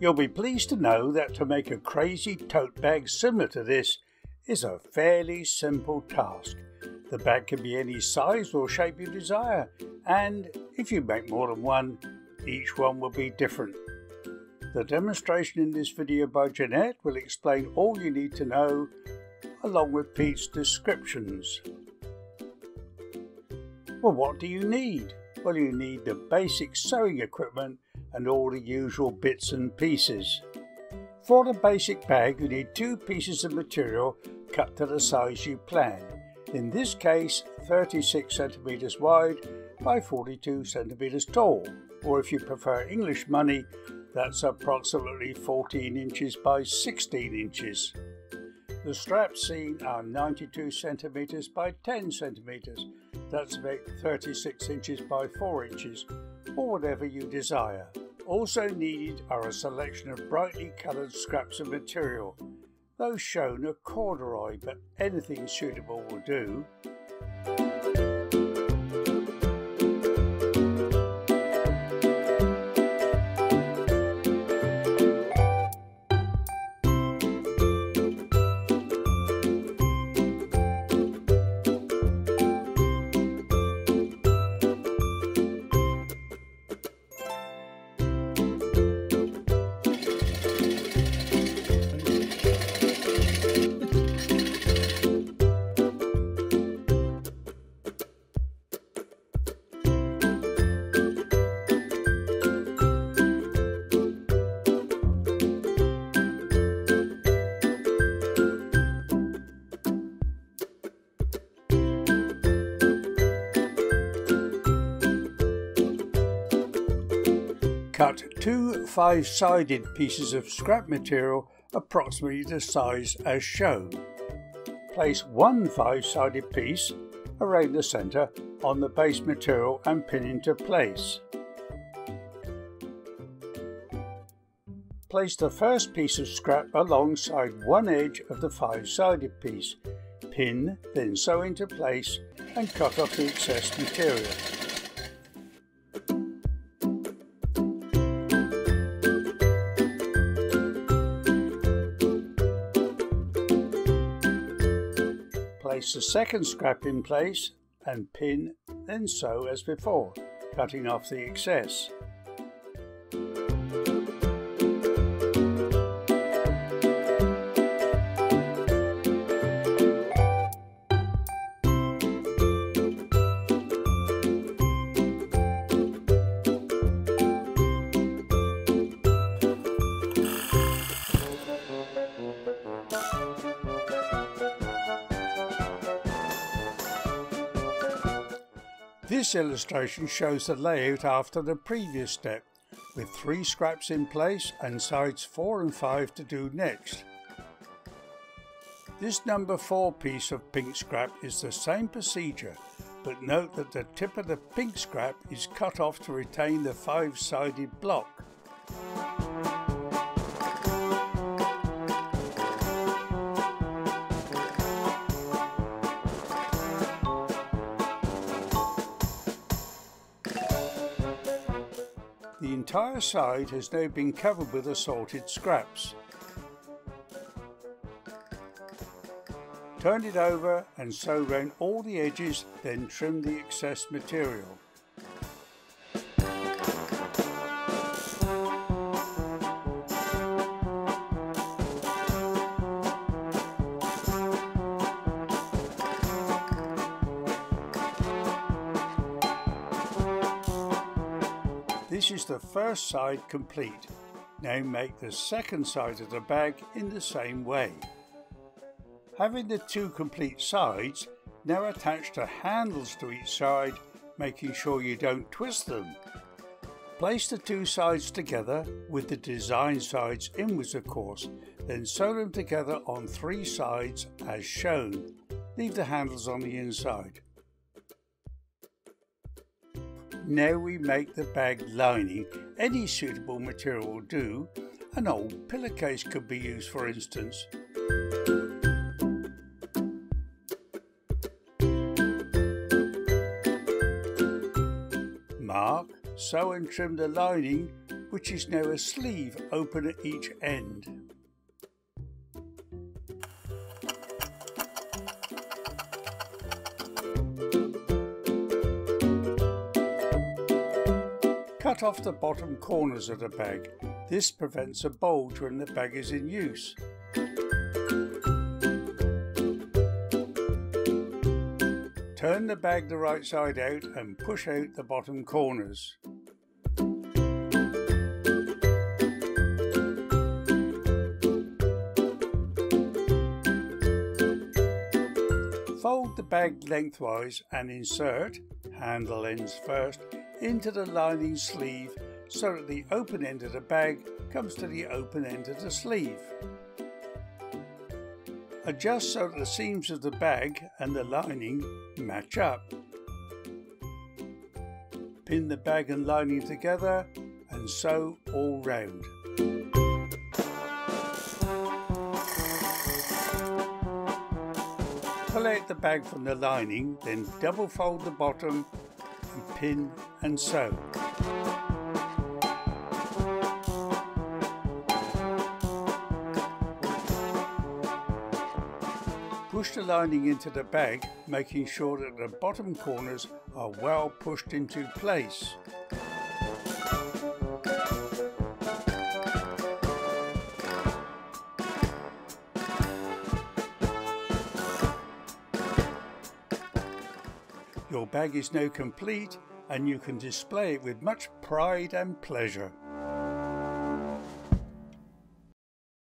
You'll be pleased to know that to make a crazy tote bag similar to this is a fairly simple task. The bag can be any size or shape you desire, and if you make more than one, each one will be different. The demonstration in this video by Jeanette will explain all you need to know, along with Pete's descriptions. Well, what do you need? Well, you need the basic sewing equipment and all the usual bits and pieces. For the basic bag, you need 2 pieces of material cut to the size you plan. In this case, 36 centimeters wide by 42 centimeters tall, or if you prefer English money, that's approximately 14 inches by 16 inches. The straps seen are 92 centimeters by 10 centimeters. That's about 36 inches by 4 inches, or whatever you desire. Also needed are a selection of brightly coloured scraps of material. Those shown are corduroy, but anything suitable will do. Cut 2 5-sided pieces of scrap material approximately the size as shown. Place 1 5-sided piece around the centre on the base material and pin into place. Place the first piece of scrap alongside one edge of the 5-sided piece. Pin, then sew into place and cut off the excess material. Place the second scrap in place and pin, then sew as before, cutting off the excess. This illustration shows the layout after the previous step, with 3 scraps in place and sides 4 and 5 to do next. This number 4 piece of pink scrap is the same procedure, but note that the tip of the pink scrap is cut off to retain the 5-sided block. The entire side has now been covered with assorted scraps. Turn it over and sew round all the edges, then trim the excess material. This is the first side complete. Now make the second side of the bag in the same way. Having the 2 complete sides, now attach the handles to each side, making sure you don't twist them. Place the 2 sides together, with the design sides inwards of course, then sew them together on 3 sides as shown. Leave the handles on the inside. Now we make the bag lining. Any suitable material will do. An old pillowcase could be used, for instance. Mark, sew and trim the lining which is now a sleeve open at each end. Cut off the bottom corners of the bag. This prevents a bulge when the bag is in use. Turn the bag the right side out and push out the bottom corners. Fold the bag lengthwise and insert, handle ends first, into the lining sleeve so that the open end of the bag comes to the open end of the sleeve. Adjust so that the seams of the bag and the lining match up. Pin the bag and lining together and sew all round. Pull out the bag from the lining, then double fold the bottom and pin and sew. Push the lining into the bag, making sure that the bottom corners are well pushed into place. Your bag is now complete and you can display it with much pride and pleasure.